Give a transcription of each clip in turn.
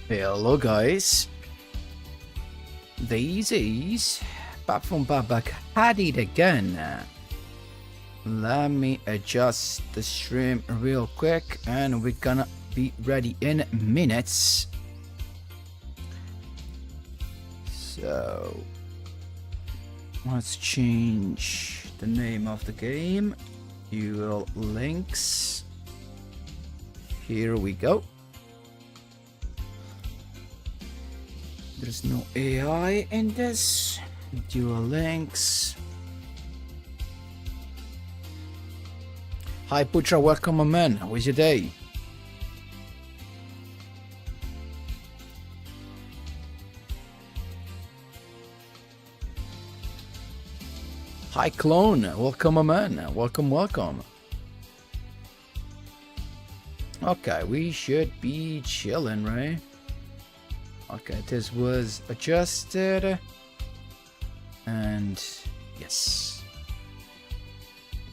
Hello guys, this is back from back at it again. Let me adjust the stream real quick and we're gonna be ready in minutes. So let's change the name of the game. Duel links. Here we go. There's no AI in this. Duel links. Hi Putra, welcome my man. How was your day? Hi Clone, welcome my man. Welcome. Okay, we should be chilling, right? Okay, this was adjusted. And yes.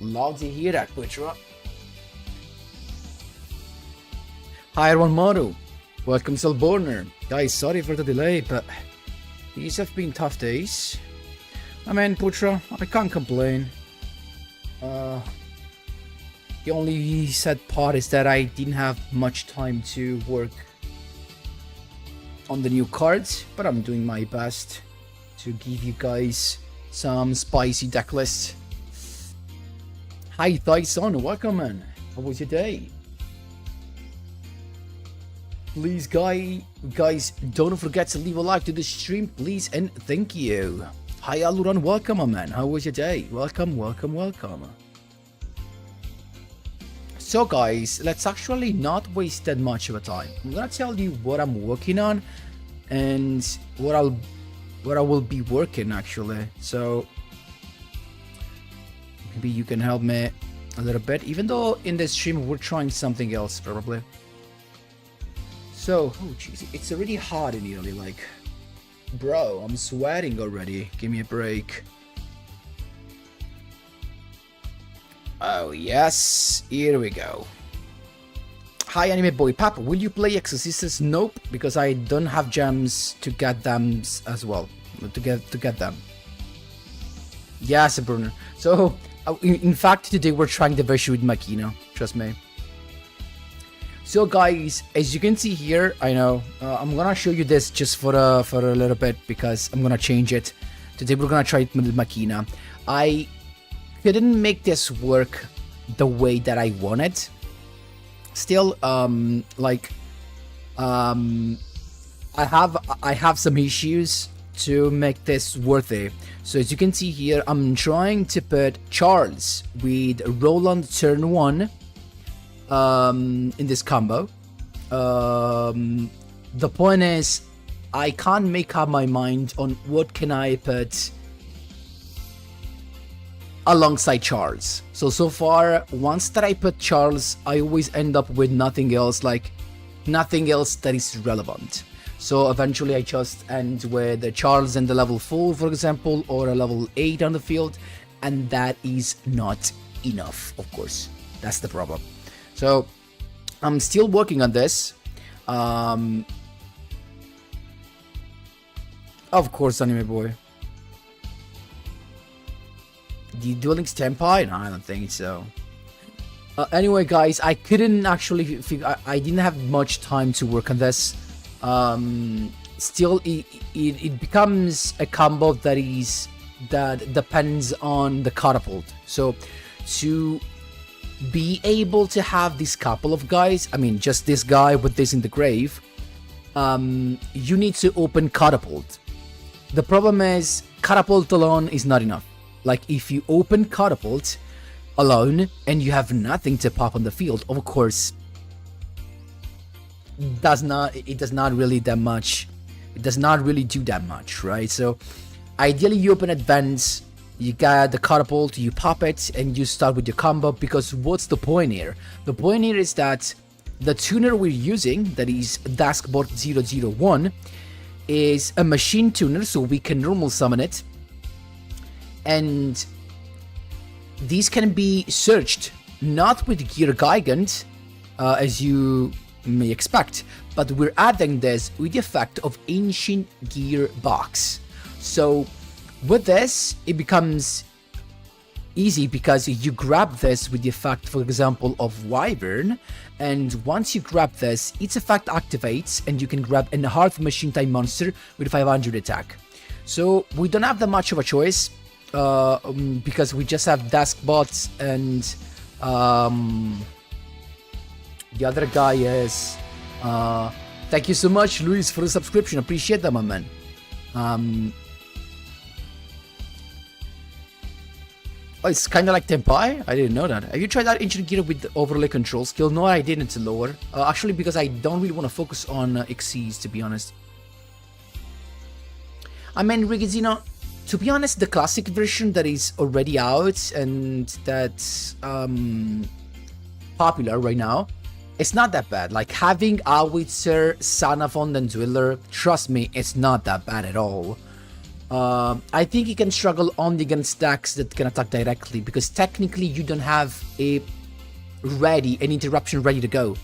Love to hear that, Putra. Hi everyone, Moru. Welcome Selborner. Guys, sorry for the delay, but these have been tough days. I mean, Putra, I can't complain. The only sad part is that I didn't have much time to work on the new cards, but I'm doing my best to give you guys some spicy deck lists. Hi Tyson, welcome man. How was your day? Please guys, don't forget to leave a like to the stream, please, and thank you. Hi Aluran, welcome my man. How was your day? Welcome. So guys, let's actually not waste that much of a time. I'm gonna tell you what I'm working on and what I will be working actually. So maybe you can help me a little bit, even though in this stream we're trying something else probably. So, oh jeez, it's already hot in Italy, like, bro, I'm sweating already. Give me a break. Oh yes, here we go. Hi Anime Boy Papa, will you play Exorcisters? Nope, because I don't have gems to get them as well. To get them. Yes, Bruno. So, in fact, today we're trying the version with Makina. Trust me. So guys, as you can see here, I know I'm gonna show you this just for a little bit because I'm gonna change it. Today we're gonna try it with Makina. I couldn't make this work the way that I wanted. Still, I have some issues to make this worthy. So as you can see here, I'm trying to put Charles with Roland turn 1 in this combo. The point is, I can't make up my mind on what can I put alongside Charles. So far, once that I put Charles, I always end up with nothing else, like nothing else that is relevant. So eventually I just end with a Charles and the level 4, for example, or a level 8 on the field, and that is not enough, of course. That's the problem. So I'm still working on this. Of course, Anime Boy. The Duel Links Tempai? No, I don't think so. Anyway, guys, I couldn't actually figure. I didn't have much time to work on this. Still, it becomes a combo that depends on the catapult. So, to be able to have this couple of guys, I mean, just this guy with this in the grave, you need to open catapult. The problem is, catapult alone is not enough. Like, if you open catapult alone and you have nothing to pop on the field, of course, it does not really that much. It does not really do that much, right? So, ideally, you open advance, you got the catapult, you pop it, and you start with your combo, because what's the point here? The point here is that the tuner we're using, that is Daskbot 001, is a machine tuner, so we can normal summon it. And these can be searched not with Gear Gigant, as you may expect, but we're adding this with the effect of Ancient Gearbox. So with this, it becomes easy because you grab this with the effect, for example, of Wyvern, and once you grab this, its effect activates and you can grab a half machine type monster with 500 attack. So we don't have that much of a choice because we just have Duskbots and the other guy is thank you so much, Luis, for the subscription. Appreciate that, my man. Oh, it's kind of like Tempai? I didn't know that. Have you tried that Ancient Gear with the overlay control skill? No, I didn't, lower. Actually, because I don't really want to focus on Xyz, to be honest. I mean, Rigazzino, to be honest, the classic version that is already out and that's popular right now, it's not that bad. Like, having Howitzer, Sanafond, and Dweller, trust me, it's not that bad at all. I think you can struggle only against stacks that can attack directly, because technically you don't have an interruption ready to go.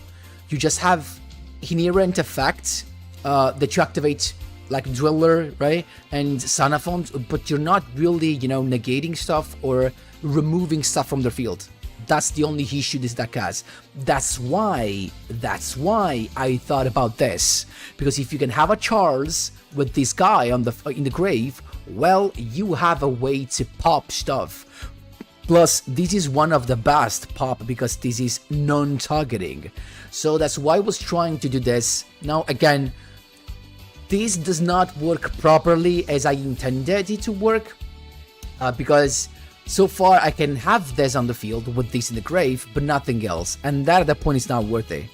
You just have inherent effects that you activate, like Dweller, right, and Sanafond, but you're not really, negating stuff or removing stuff from the field. That's the only issue this deck has. That's why I thought about this, because if you can have a Charles with this guy in the grave, well, you have a way to pop stuff. Plus, this is one of the best pop because this is non-targeting. So that's why I was trying to do this. Now, again, this does not work properly as I intended it to work, because so far I can have this on the field with this in the grave, but nothing else, and that at that point is not worth it,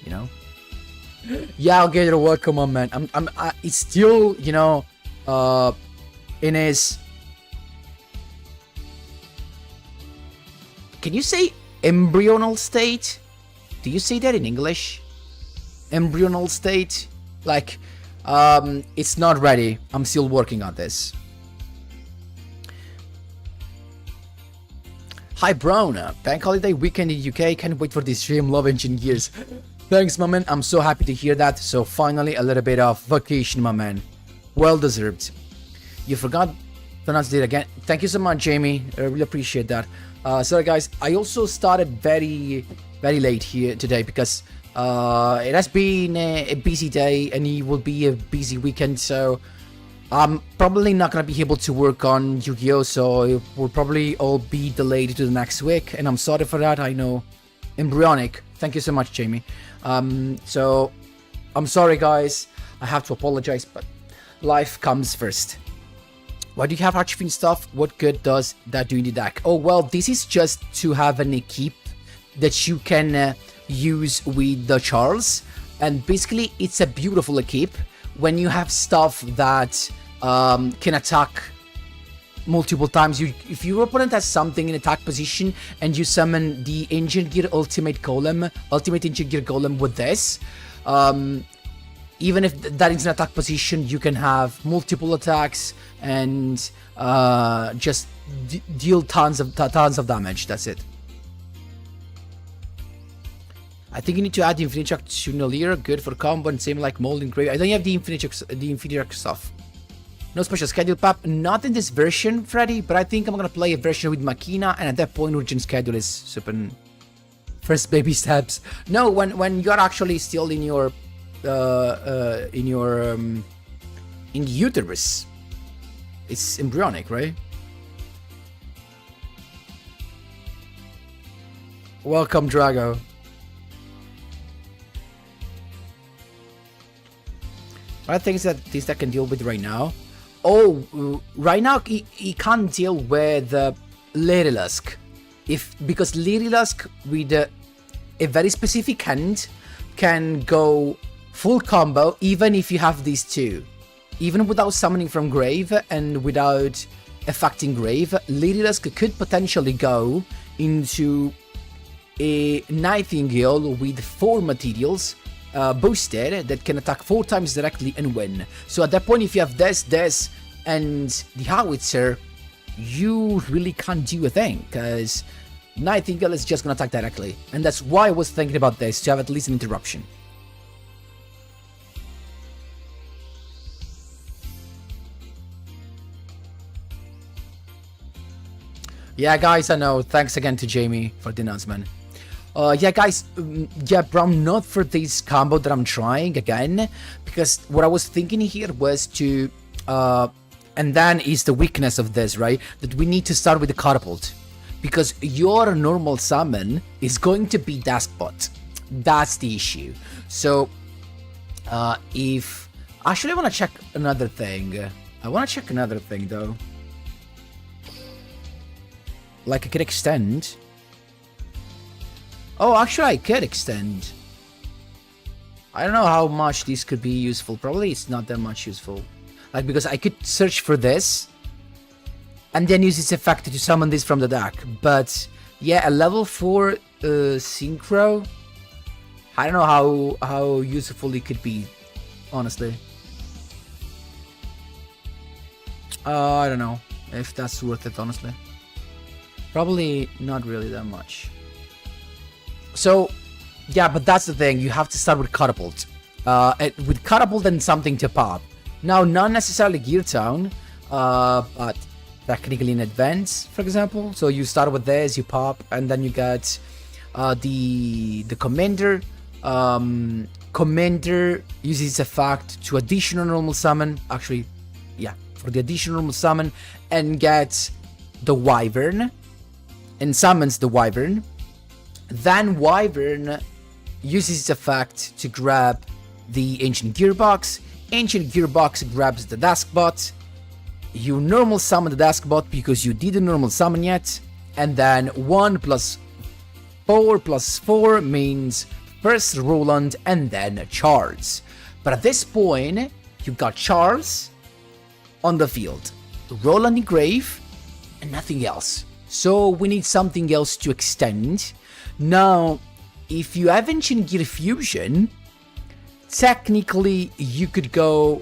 Yeah, I'll get it to work. Come on, man. It's still, in his. Can you say embryonal state? Do you say that in English? Embryonal state? Like, it's not ready. I'm still working on this. Hi, Brown. Bank holiday weekend in UK. Can't wait for this stream. Love Ancient Gears. Thanks, my man. I'm so happy to hear that. So finally, a little bit of vacation, my man. Well deserved. You forgot pronounced it again. Thank you so much, Jamie. I really appreciate that. Sorry, guys. I also started very, very late here today because it has been a busy day and it will be a busy weekend. So I'm probably not going to be able to work on Yu-Gi-Oh! So it will probably all be delayed to the next week. And I'm sorry for that. I know. Embryonic. Thank you so much, Jamie. So I'm sorry, guys. I have to apologize, but life comes first. Why do you have Archfiend stuff? What good does that do in the deck? Oh, well, this is just to have an equip that you can use with the Charles. And basically, it's a beautiful equip when you have stuff that can attack multiple times. If your opponent has something in attack position and you summon the Ancient Gear Ultimate Ancient Gear Golem with this, even if that is an attack position, you can have multiple attacks and just deal tons of damage. That's it. I think you need to add the Infinity Track to Nolier. Good for combo and same like Mold and Grave. I don't have the Infinity Track stuff. No special schedule, Pap. Not in this version, Freddy, but I think I'm gonna play a version with Machina, and at that point, urgent schedule is super. First baby steps. No, when you're actually still in your in the uterus, it's embryonic, right? Welcome, Drago. What are things that this deck can deal with right now? Oh, right now he can't deal with Lyrilusk, because Lyrilusk with a very specific hand can go full combo even if you have these two, even without summoning from grave and without affecting grave. Lyrilusk could potentially go into a Nightingale with 4 materials boosted that can attack 4 times directly and win. So at that point, if you have this, and the Howitzer, you really can't do a thing, because Nightingale is just gonna attack directly. And that's why I was thinking about this, to have at least an interruption. Yeah, guys, I know. Thanks again to Jamie for the announcement. Yeah, guys, yeah, Brown, not for this combo that I'm trying again, because what I was thinking here was to, and then is the weakness of this, right? That we need to start with the catapult, because your normal summon is going to be Duskbot. That's the issue. So, if actually I want to check another thing. I want to check another thing though. Like I could extend. Oh, actually I could extend. I don't know how much this could be useful. Probably it's not that much useful. Like, because I could search for this and then use its effect to summon this from the deck. But yeah, a level 4 synchro, I don't know how useful it could be, honestly. I don't know if that's worth it, honestly. Probably not really that much. So, yeah, but that's the thing. You have to start with Catapult. With Catapult and something to pop. Now, not necessarily Gear Town, but technically in advance, for example. So you start with this, you pop, and then you get the Commander. Commander uses its effect to additional normal summon. Actually, yeah, for the additional normal summon, and gets the Wyvern. And summons the Wyvern. Then Wyvern uses its effect to grab the Ancient Gearbox. Ancient Gearbox grabs the Duskbot. You normal summon the Duskbot because you didn't normal summon yet. And then 1 + 4 + 4 means first Roland and then Charles. But at this point, you got Charles on the field. Roland in grave and nothing else. So we need something else to extend. Now, if you have Ancient Gear Fusion, technically you could go,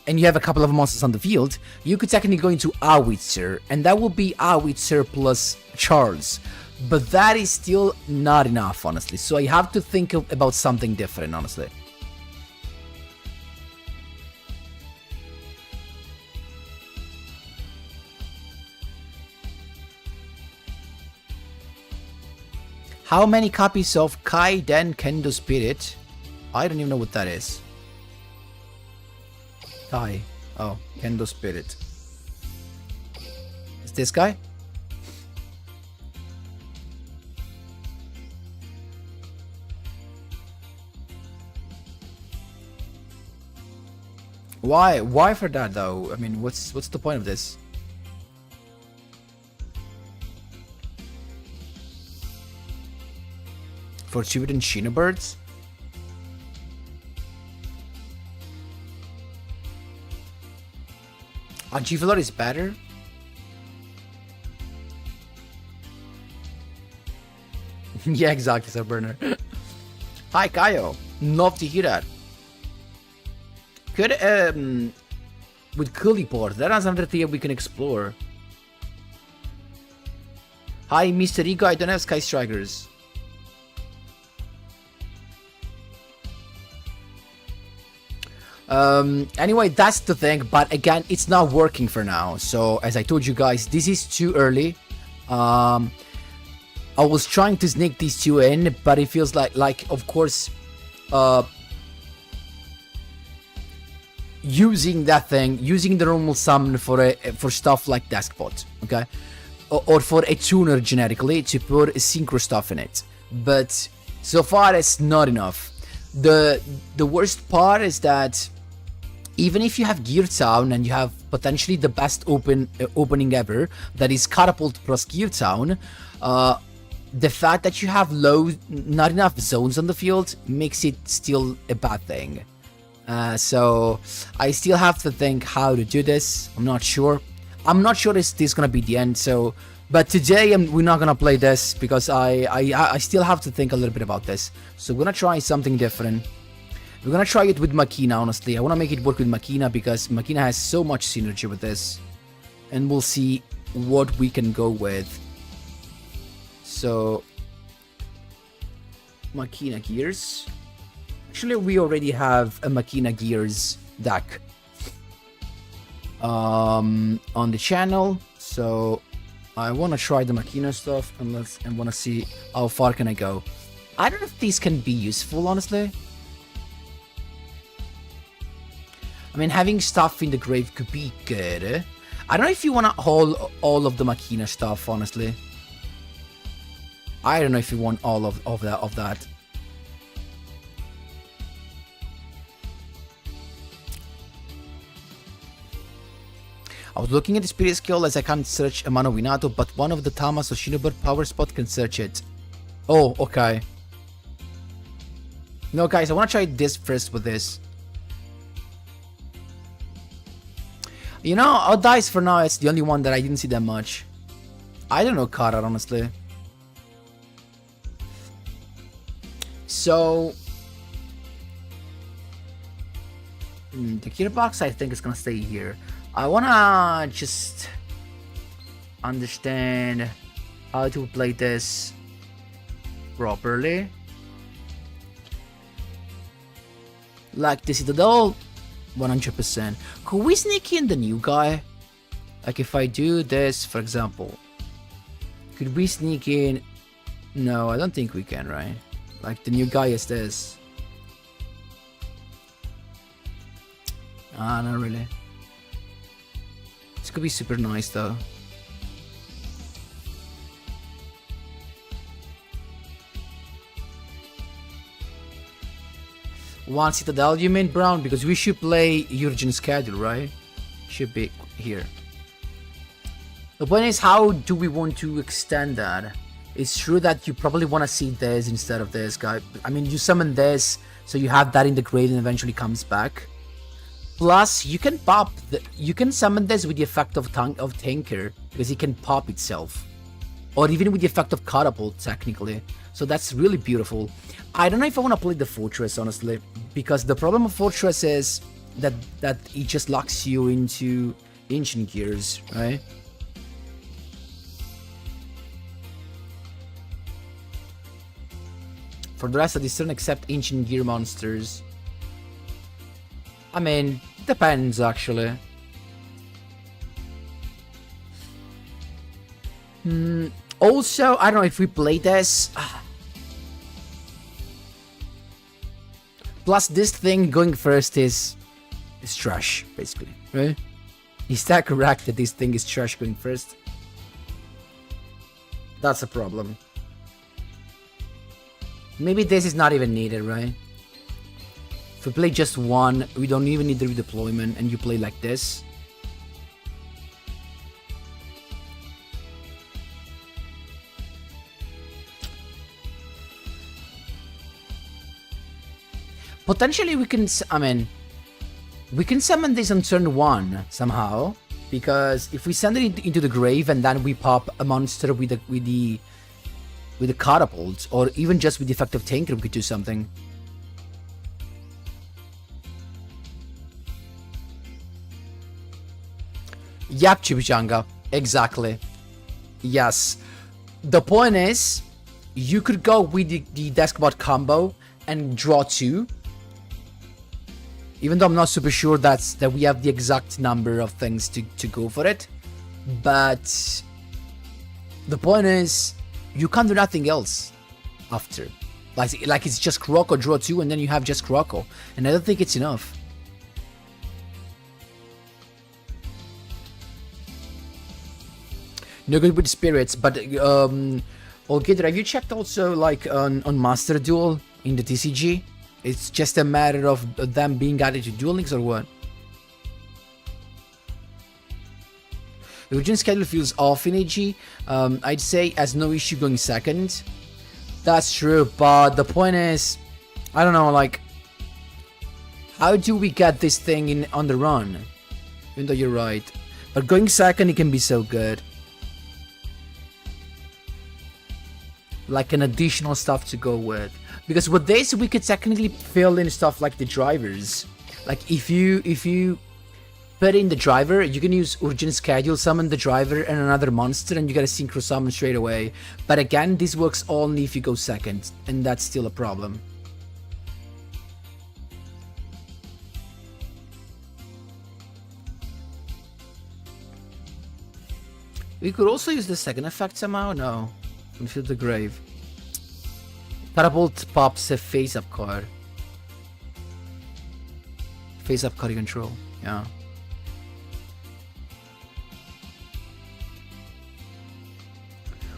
and you have a couple of monsters on the field, you could technically go into Howitzer, and that will be Howitzer plus Charles. But that is still not enough, honestly. So I have to think about something different, honestly. How many copies of Kai Den Kendo Spirit? I don't even know what that is. Kai. Oh, Kendo Spirit. Is this guy? Why? Why for that though? I mean, what's the point of this? For Jupiter and Shinobirds? Givlor is better? Yeah, exactly, Sir Burner. Hi, Kaio. Love to hear that. Could, with Kulliport, that is another thing we can explore. Hi, Mr. Ego, I don't have Sky Strikers. Anyway, that's the thing, but again, it's not working for now. So, as I told you guys, this is too early. I was trying to sneak these two in, but it feels like of course, using that thing, using the normal summon for stuff like Duskbot, okay, or for a tuner generically to put a synchro stuff in it. But so far, it's not enough. The worst part is that even if you have Gear Town and you have potentially the best opening ever, that is Catapult plus Gear Town, the fact that you have not enough zones on the field makes it still a bad thing. So I still have to think how to do this. I'm not sure. I'm not sure if this is gonna be the end. So, but today we're not gonna play this because I still have to think a little bit about this. So we're gonna try something different. We're gonna try it with Machina, honestly. I wanna make it work with Machina because Machina has so much synergy with this. And we'll see what we can go with. So, Machina Gears. Actually, we already have a Machina Gears deck on the channel. So I want to try the Machina stuff and want to see how far can I go. I don't know if these can be useful, honestly. I mean, having stuff in the grave could be good. I don't know if you want to hold all of the Machina stuff, honestly. I don't know if you want all of that. I was looking at the spirit skill as I can't search a Mano Winato, but one of the Tamas or Shinobu power spot can search it. Oh, okay. No, guys, I want to try this first with this. You know, I'll dice for now. It's the only one that I didn't see that much. I don't know Kara, honestly. So... the gearbox, I think, is gonna stay here. I wanna just understand how to play this properly. Like the Citadel, 100%. Could we sneak in the new guy? Like if I do this, for example, could we sneak in? No, I don't think we can, right? Like the new guy is this. Ah, not really. This could be super nice though. One Citadel, you mean, Brown? Because we should play Urgent Schedule, right? Should be here. The point is, how do we want to extend that? It's true that you probably want to see this instead of this guy. I mean, you summon this, so you have that in the grade and eventually comes back. Plus, you can you can summon this with the effect of Tanker, because it can pop itself. Or even with the effect of Catapult, technically. So that's really beautiful. I don't know if I want to play the Fortress, honestly, because the problem of Fortress is that it just locks you into Ancient Gears, right? For the rest of this turn, except Ancient Gear monsters. I mean, depends, actually. Also, I don't know if we play this. Plus, this thing going first is trash, basically, right? Is that correct that this thing is trash going first? That's a problem. Maybe this is not even needed, right? If we play just one, we don't even need the redeployment, and you play like this. Potentially we can, I mean, we can summon this on turn 1 somehow, because if we send it into the grave and then we pop a monster with the catapult, or even just with the effect of Tanker, we could do something. Yep, Chimichanga. Exactly. Yes. The point is, you could go with the Deskbot combo and draw 2. Even though I'm not super sure that we have the exact number of things to go for it. But the point is, you can't do nothing else after. Like it's just Kuroko, draw 2, and then you have just Kuroko. And I don't think it's enough. No good with spirits, but okay, have you checked also like on Master Duel in the TCG? It's just a matter of them being added to Duel Links or what? The Urgent Schedule feels off in AG. I'd say has no issue going second. That's true, but the point is, I don't know, like, how do we get this thing in on the run? Even though you're right, but going second, it can be so good. Like an additional stuff to go with. Because with this, we could technically fill in stuff like the drivers. Like if you put in the driver, you can use Urgent Schedule, summon the driver and another monster, and you get a synchro summon straight away. But again, this works only if you go second, and that's still a problem. We could also use the second effect somehow. No. Confuse the grave. Catapult pops a face-up card. Face-up card you control. Yeah.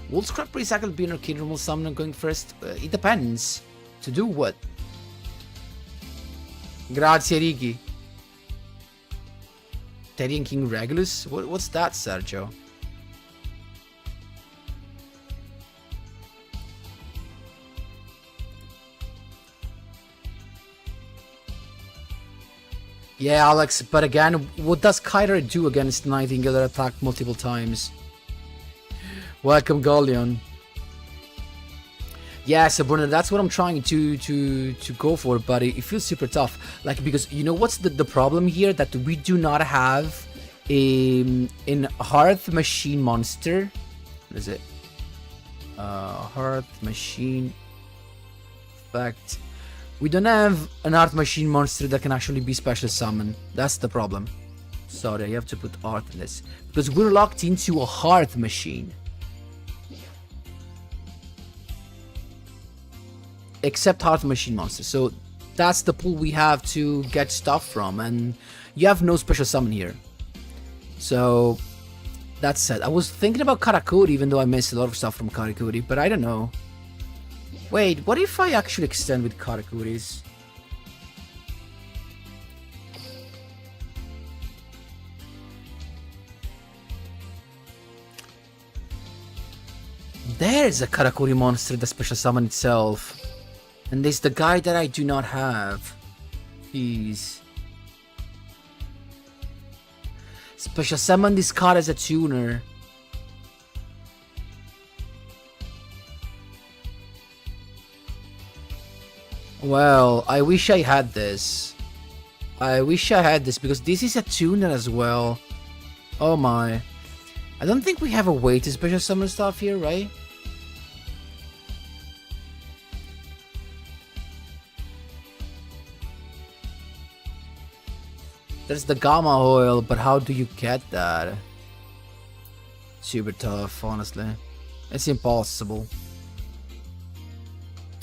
Will Scrap Recycle be an arcade normal summon going first? It depends. To do what? Grazie, Riki. Teddy and King Regulus? What's that, Sergio? Yeah, Alex, but again, what does Kyra do against Nightingale that attacked multiple times? Welcome, Galleon. Yeah, so Bruno, that's what I'm trying to go for, but it feels super tough. Like, because you know what's the problem here? That we do not have in Hearth Machine Monster. What is it? Hearth Machine Fact. We don't have an Art Machine monster that can actually be special summon. That's the problem. Sorry, I have to put art in this. Because we're locked into a Hearth Machine. Except Hearth Machine monster. So that's the pool we have to get stuff from. And you have no special summon here. So that's said. I was thinking about Karakuri, even though I missed a lot of stuff from Karakuri. But I don't know. Wait, what if I actually extend with Karakuris? There's a Karakuri monster that special summon itself. And there's the guy that I do not have. Jeez. Special summon this card as a tuner. Well, I wish I had this. I wish I had this because this is a tuner as well. Oh my. I don't think we have a way to special summon stuff here, right? There's the Gamma Oil, but how do you get that? Super tough, honestly. It's impossible.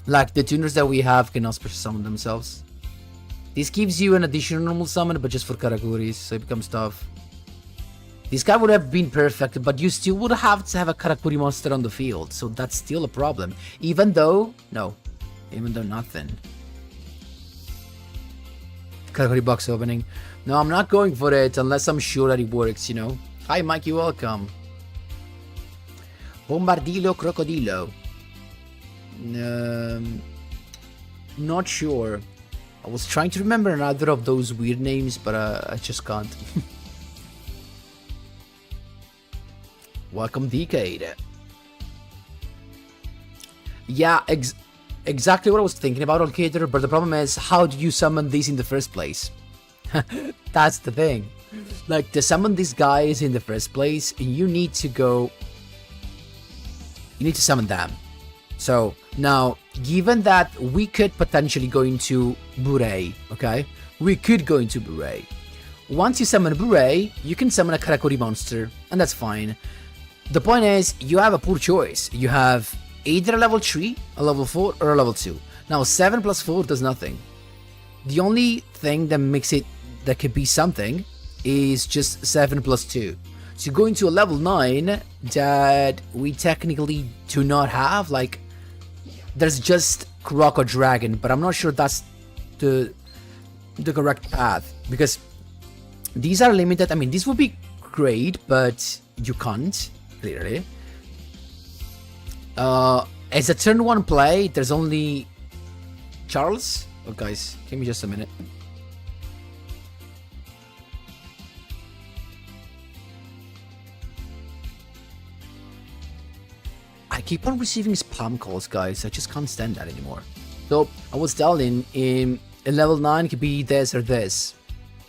Like, the tuners that we have cannot special summon themselves. This gives you an additional normal summon, but just for Karakuris, so it becomes tough. This guy would have been perfect, but you still would have to have a Karakuri monster on the field, so that's still a problem. Even though... No. Even though nothing. Karakuri box opening. No, I'm not going for it unless I'm sure that it works, you know. Hi, Mikey, welcome. Bombardilo Crocodilo. Not sure. I was trying to remember another of those weird names, but I just can't. Welcome, Decade. Yeah, exactly what I was thinking about, Alcator, but the problem is, how do you summon these in the first place? That's the thing. Like, to summon these guys in the first place, you need to go... You need to summon them. So, now, given that we could potentially go into Bure, okay? We could go into Bure. Once you summon Bure, you can summon a Karakuri monster, and that's fine. The point is, you have a poor choice. You have either a level 3, a level 4, or a level 2. Now, 7 plus 4 does nothing. The only thing that makes it, that could be something, is just 7 plus 2. So you go into a level 9 that we technically do not have, like, there's just Kuroko Dragon, but I'm not sure that's the correct path, because these are limited. I mean, this would be great, but you can't, clearly. As a turn 1 play, there's only Charles. Oh, guys, give me just a minute. I keep on receiving spam calls, guys. I just can't stand that anymore. So, I was telling, in level 9 could be this or this.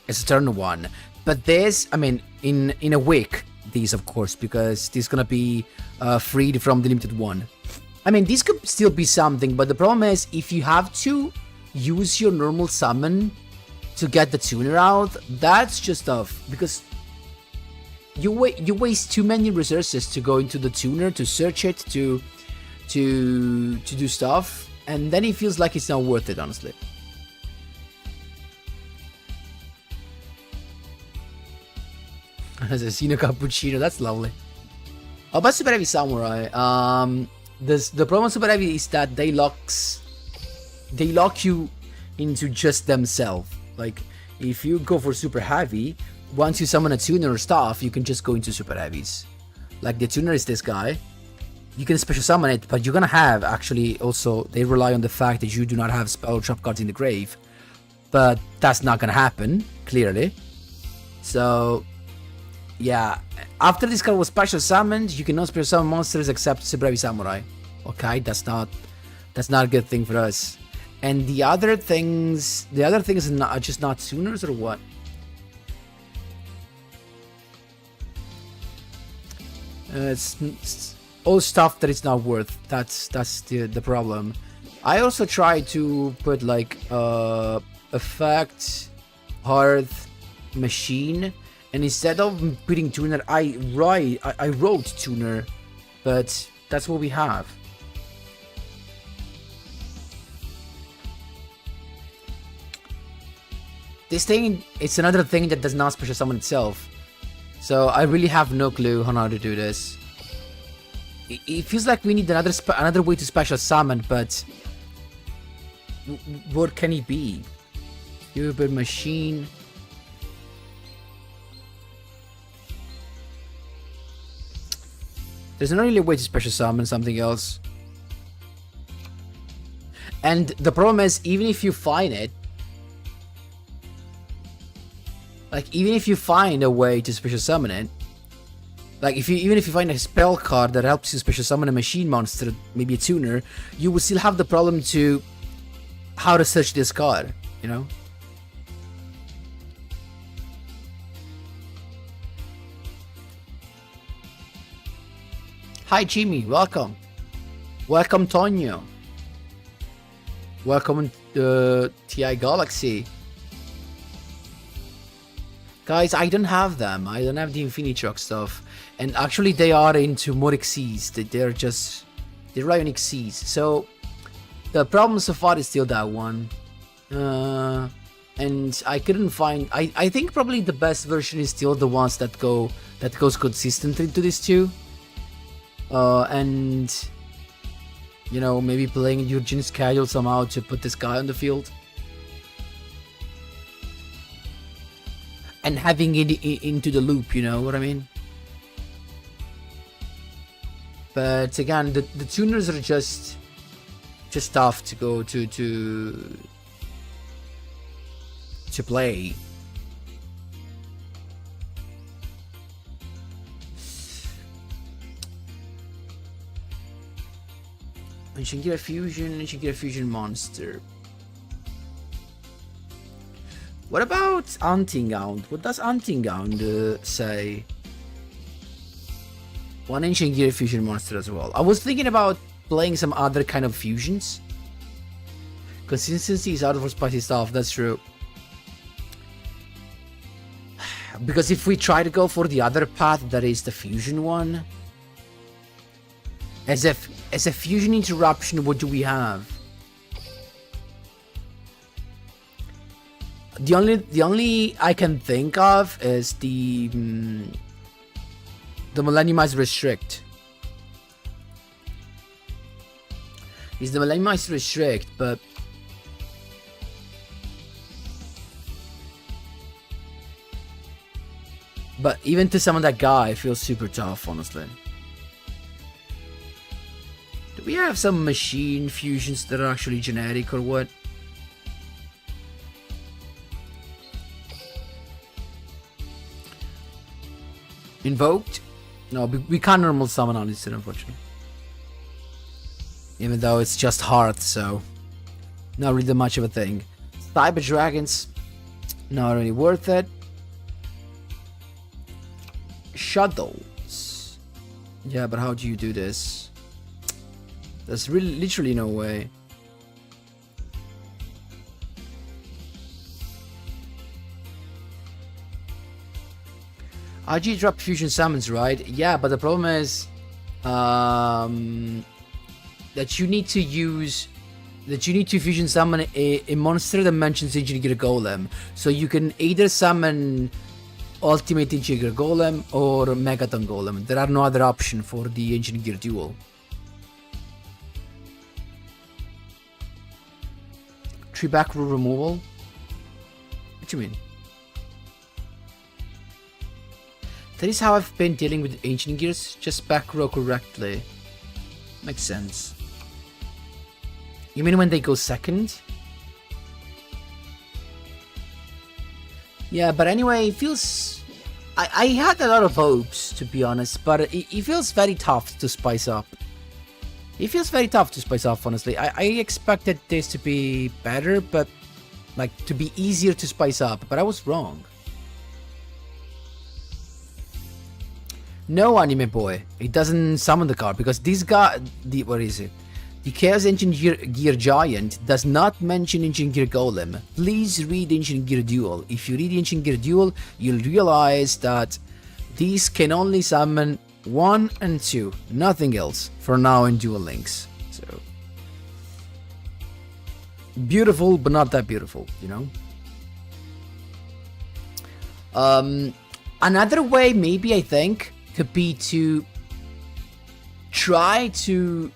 It's a turn 1. But this, I mean, in a week, these, of course, because this is gonna be freed from the limited 1. I mean, this could still be something, but the problem is, if you have to use your normal summon to get the tuner out, that's just tough, because you waste too many resources to go into the tuner to search it to do stuff, and then it feels like it's not worth it, honestly. Assassino cappuccino, that's lovely. Oh, but Super Heavy Samurai, the problem with Super Heavy is that they lock you into just themselves. Like, if you go for Super Heavy, once you summon a tuner or stuff, you can just go into Super Heavies. Like, the tuner is this guy. You can special summon it, but you're gonna have, actually, also, they rely on the fact that you do not have spell trap cards in the grave. But that's not gonna happen, clearly. So, yeah, after this card was special summoned, you cannot special summon monsters except Super Heavy Samurai. Okay, that's not a good thing for us. And the other things are just not tuners or what? It's all stuff that it's not worth. That's the problem. I also tried to put like effect, hearth, machine, and instead of putting tuner, I wrote tuner, but that's what we have. This thing, it's another thing that does not special summon itself. So I really have no clue on how to do this. It feels like we need another way to special summon, but what can it be? Uber machine. There's not really a way to special summon something else. And the problem is, even if you find it, like, even if you find a way to special summon it, like, even if you find a spell card that helps you special summon a machine monster, maybe a tuner, you will still have the problem to how to search this card, you know? Hi Jimmy, welcome. Welcome Tonyo. Welcome TI Galaxy. Guys, I don't have them. I don't have the Infinity Truck stuff. And actually they are into more Xyz. They rely on Xyz. So the problem so far is still that one. And I couldn't find, I think probably the best version is still the ones that goes consistently to these two. And you know, maybe playing your Jin schedule somehow to put this guy on the field. And having it into the loop, you know what I mean? But again, the tuners are just tough to go to play. And you can get a fusion monster. What about Hunting Hound? What does Hunting Hound say? One Ancient Gear fusion monster as well. I was thinking about playing some other kind of fusions. Consistency is out for spicy stuff, that's true. Because if we try to go for the other path, that is the fusion one. As a fusion interruption, what do we have? The only I can think of is the Millenniumized Restrict. It's the Millenniumized Restrict, but even to summon that guy, it feels super tough, honestly. Do we have some machine fusions that are actually genetic or what? Invoked? No, we can't normal summon on this, unfortunately. Even though it's just Hearth, so not really much of a thing. Cyber Dragons, not really worth it. Shuttles. Yeah, but how do you do this? There's really literally no way. RG drop fusion summons, right? Yeah, but the problem is that you need to fusion summon a monster that mentions Engineer Golem. So you can either summon Ultimate Engineer Golem or Megaton Golem. There are no other option for the Engineer Duel. Tree back row removal? What do you mean? That is how I've been dealing with Ancient Gears, just back row correctly. Makes sense. You mean when they go second? Yeah, but anyway, it feels... I had a lot of hopes, to be honest, but it feels very tough to spice up. It feels very tough to spice up, honestly. I expected this to be better, but... like, to be easier to spice up, but I was wrong. No, Anime Boy. It doesn't summon the card, because this guy... what is it? The Chaos Engine Gear Giant does not mention Engine Gear Golem. Please read Engine Gear Duel. If you read Engine Gear Duel, you'll realize that these can only summon 1 and 2, nothing else for now in Duel Links. So beautiful, but not that beautiful, you know. Another way, maybe I think, could be to trying to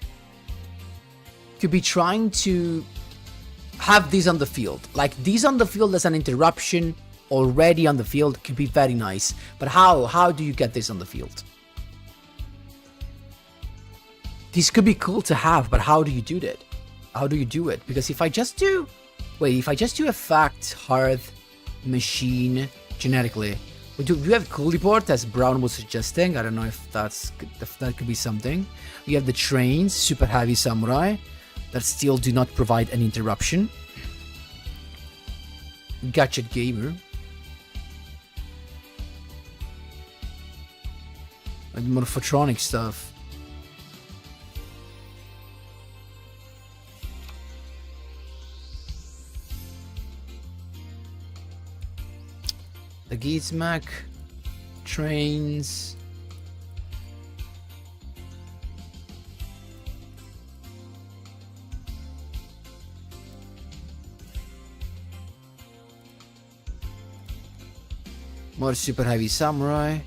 have these on the field. Like, these on the field as an interruption already on the field could be very nice. But how do you get this on the field? This could be cool to have, but how do you do that? How do you do it? Because if I just do... wait, if I just do a fact, hearth, machine, genetically... do you have Cooliport, as Brown was suggesting? I don't know if that could be something. We have the trains, super heavy samurai, that still do not provide an interruption. Gadget Gamer. And Morphotronic stuff. The Gizmac, trains. More super heavy samurai.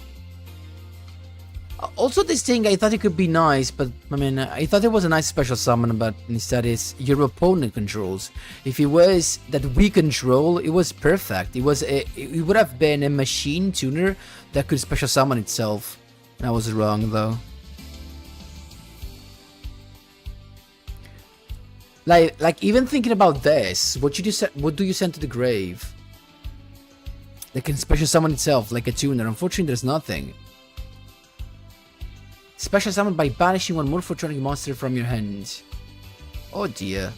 Also, this thing, I thought it could be nice, but I mean, I thought it was a nice special summon, but instead it's your opponent controls. If it was that we control, it was perfect. It would have been a machine tuner that could special summon itself. And I was wrong, though. Like even thinking about this, what do you send to the grave? That can special summon itself like a tuner. Unfortunately, there's nothing. Special summon by banishing one Morphotronic monster from your hand. Oh dear.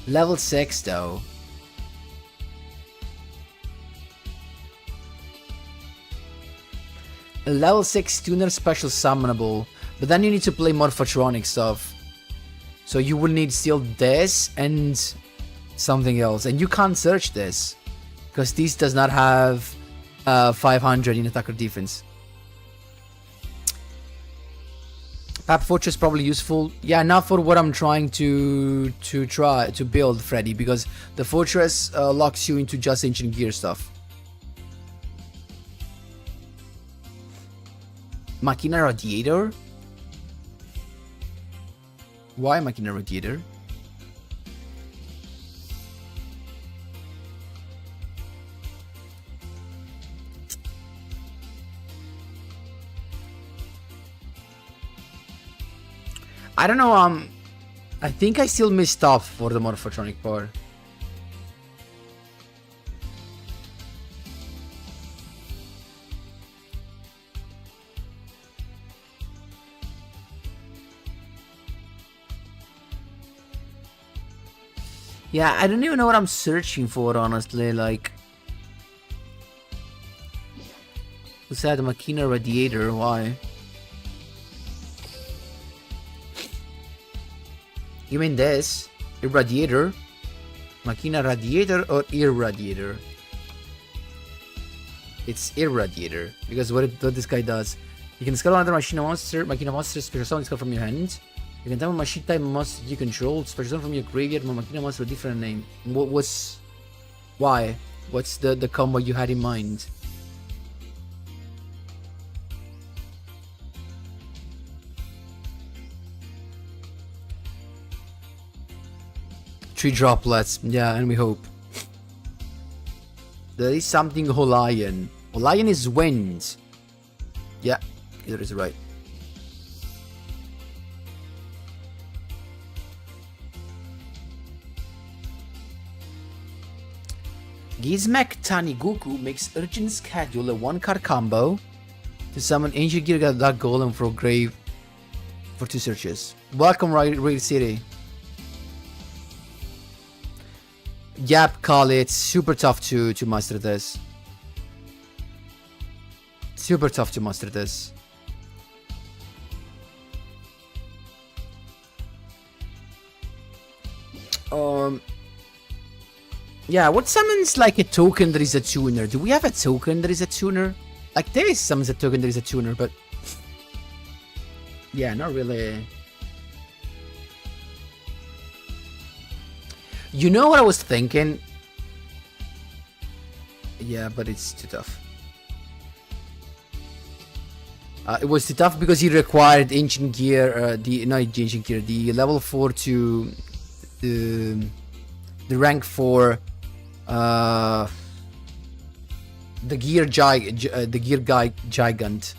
Level 6 though. A level 6 tuner special summonable. But then you need to play Morphotronic stuff. So you will need still this and something else. And you can't search this. Because this does not have 500 in attack or defense. Pap Fortress probably useful. Yeah, not for what I'm trying to build, Freddy, because the Fortress locks you into just ancient gear stuff. Machina Radiator? Why Machina Radiator? I don't know, I think I still missed off for the Morphotronic part. Yeah, I don't even know what I'm searching for, honestly, like... Who said Machina Radiator? Why? You mean this? Irradiator? Machina Radiator or Irradiator? It's Irradiator. Because what this guy does, you can scale another Machina monster, special summon this card from your hand. You can tell a Machine type monster you control, special summon from your graveyard, Machina monster with a different name. Why? What's the combo you had in mind? Three droplets, yeah, and we hope. There is something Holion. Holion is wind. Yeah, that is right. Gizmek Taniguku makes urgent schedule a 1-card combo to summon Ancient Gear Dark Golem for grave for 2 searches. Welcome, Raid City. Yep, call it. Super tough to master this. Super tough to master this. Yeah, what summons like a token that is a tuner? Do we have a token that is a tuner? Like there is summons a token that is a tuner, but yeah, not really. You know what I was thinking? Yeah, but it's too tough. It was too tough because he required Ancient Gear, the level 4 to the rank 4, the Gear Gigant,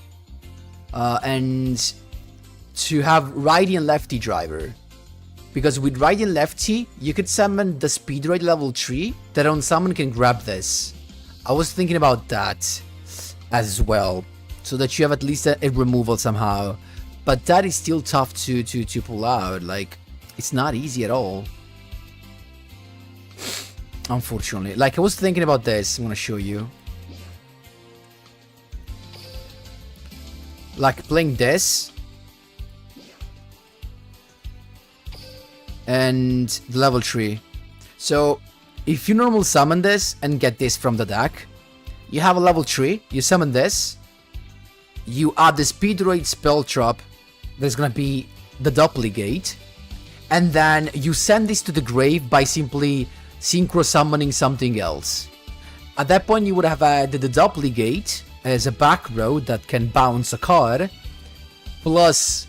and to have righty and lefty driver. Because with right and lefty, you could summon the speed rate level 3 that on someone can grab this. I was thinking about that as well, so that you have at least a removal somehow. But that is still tough to pull out. Like, it's not easy at all. Unfortunately. Like, I was thinking about this. I'm gonna show you. Like, playing this. And the level 3. So, if you normal summon this and get this from the deck, you have a level 3, you summon this, you add the speed rate spell trap, there's gonna be the duplicate, and then you send this to the grave by simply synchro summoning something else. At that point, you would have added the duplicate as a back row that can bounce a card, plus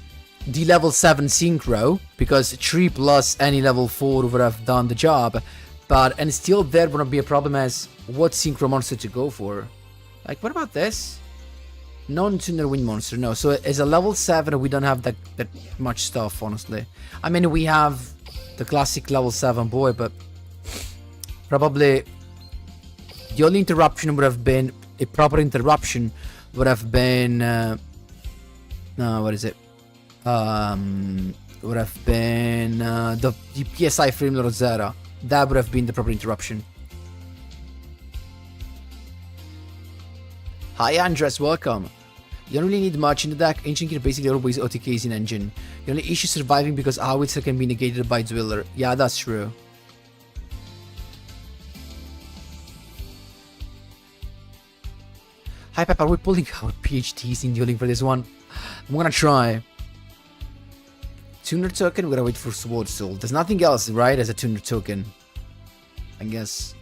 the level 7 synchro, because 3 plus any level 4 would have done the job, and still there wouldn't be a problem as what synchro monster to go for. Like, what about this? Non-tuner wind monster, no. So as a level 7, we don't have that much stuff, honestly. I mean, we have the classic level 7 boy, but probably the only interruption would have been, a proper interruption would have been, what is it? Would have been the PSI Frame Rosera. That would have been the proper interruption. Hi Andres, welcome. You don't really need much in the deck. Ancient Gear basically always OTKs in engine. The only issue surviving because Howitzer can be negated by Dueler. Yeah, that's true. Hi Pep, are we pulling out PhDs in dueling for this one? I'm gonna try. Tuner token, we're gonna wait for Sword Soul. There's nothing else, right, as a tuner token, I guess.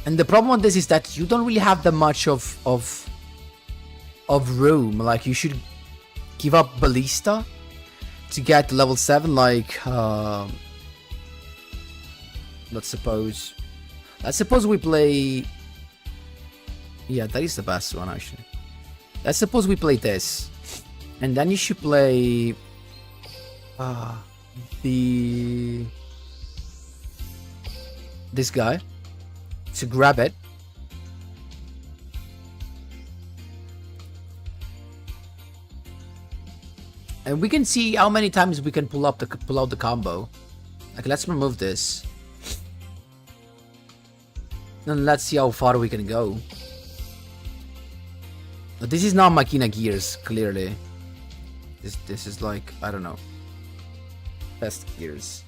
And the problem with this is that you don't really have that much of room. Like, you should give up Ballista to get to level 7, like, let's suppose we play, yeah, that is the best one actually. Let's suppose we play this. And then you should play this guy to grab it. And we can see how many times we can pull out the combo. Like, let's remove this. And let's see how far we can go. But this is not Machina Gears, clearly. This is like, I don't know, best gears.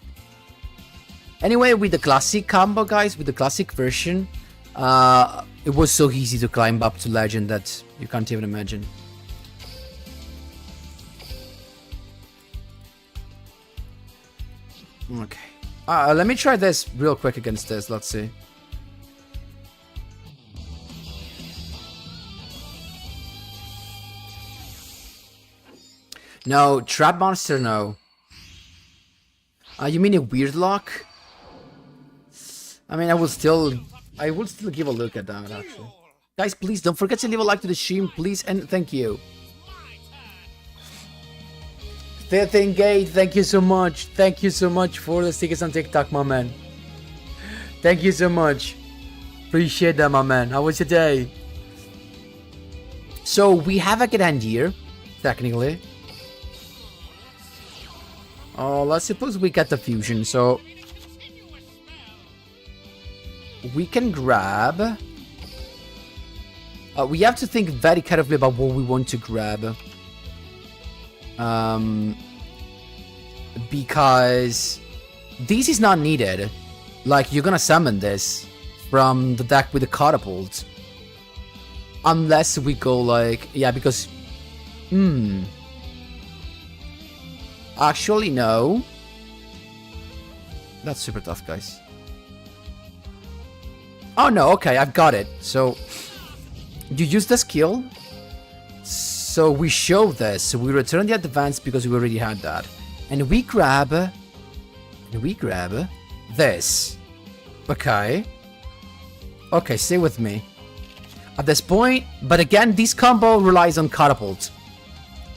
Anyway, with the classic combo, guys, with the classic version, It was so easy to climb up to legend that you can't even imagine. Okay. Let me try this real quick against this. Let's see. No, trap monster, no. You mean a weird lock? I mean, I will still give a look at that, actually. Guys, please don't forget to leave a like to the stream, please, and thank you. Gate, thank you so much. Thank you so much for the stickers on TikTok, my man. Thank you so much. Appreciate that, my man. How was your day? So, we have a good end here, technically. Oh, let's suppose we get the fusion, so... we can grab... we have to think very carefully about what we want to grab. Because... this is not needed. Like, you're gonna summon this from the deck with the catapult. Unless we go like... yeah, because... actually, no. That's super tough, guys. Oh, no, okay, I've got it. So, you use the skill. So, we show this. So, we return the advance because we already had that. And we grab... this. Okay. Okay, stay with me. At this point... but again, this combo relies on catapult.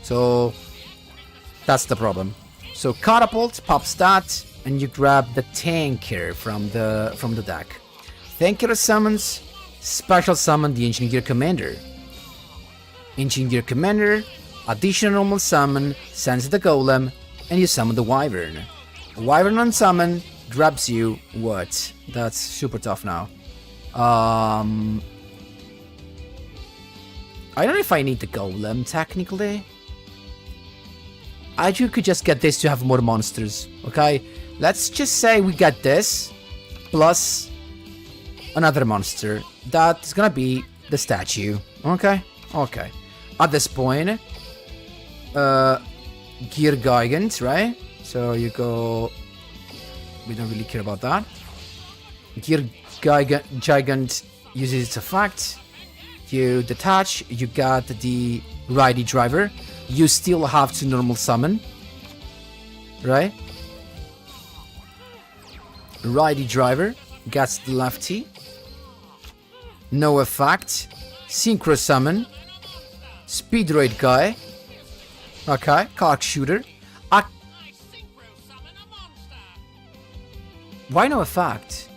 So... that's the problem. So catapult, pops that, and you grab the tanker from the deck. Tanker summons, special summon the Engineer Commander. Engineer Commander, additional normal summon, sends the golem, and you summon the wyvern. Wyvern on summon grabs you what? That's super tough now. I don't know if I need the golem technically. I could just get this to have more monsters, okay? Let's just say we get this, plus another monster. That's gonna be the statue, okay? Okay. At this point, Gear Gigant, right? So you go... we don't really care about that. Gear Gigant uses its effect. You detach, you got the Righty Driver. You still have to normal summon, right? Righty Driver gets the lefty. No effect. Synchro summon. Speed Raid guy. Okay, Cork Shooter. Why no effect?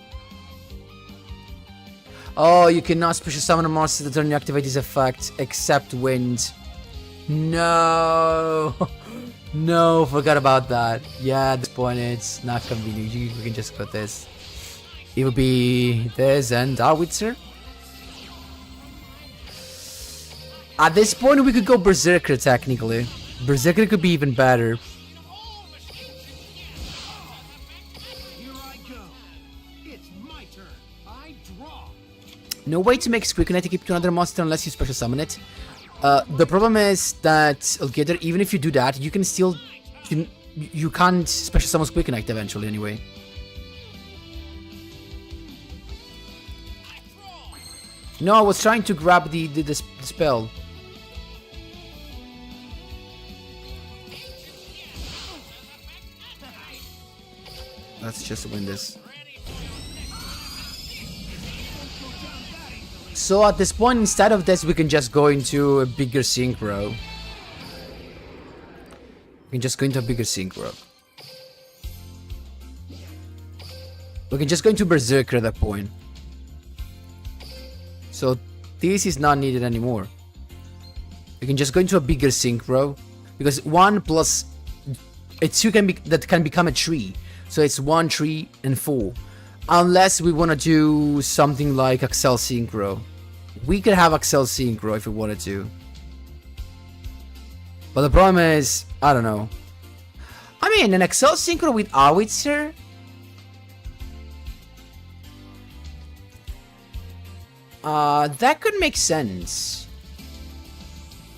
Oh, you cannot special summon a monster the turn you activate this effect except wind. No, no, forgot about that. Yeah, at this point it's not convenient. We can just put this. It would be this and Howitzer. At this point we could go Berserker technically. Berserker could be even better. No way to make Squeak Knight to keep to another monster unless you special summon it. The problem is that Alligator, even if you do that, you can still... you can't special summon Squeak Knight eventually anyway. No, I was trying to grab the spell. Let's just win this. So at this point, instead of this, we can just go into a bigger synchro. We can just go into a bigger synchro. We can just go into Berserker at that point. So this is not needed anymore. We can just go into a bigger synchro. Because 1 plus... it's 2 that can become a tree. So it's 1, 3, and 4. Unless we want to do something like Accel Synchro. We could have Accel Synchro if we wanted to. But the problem is, I don't know. I mean, an Accel Synchro with Howitzer? That could make sense.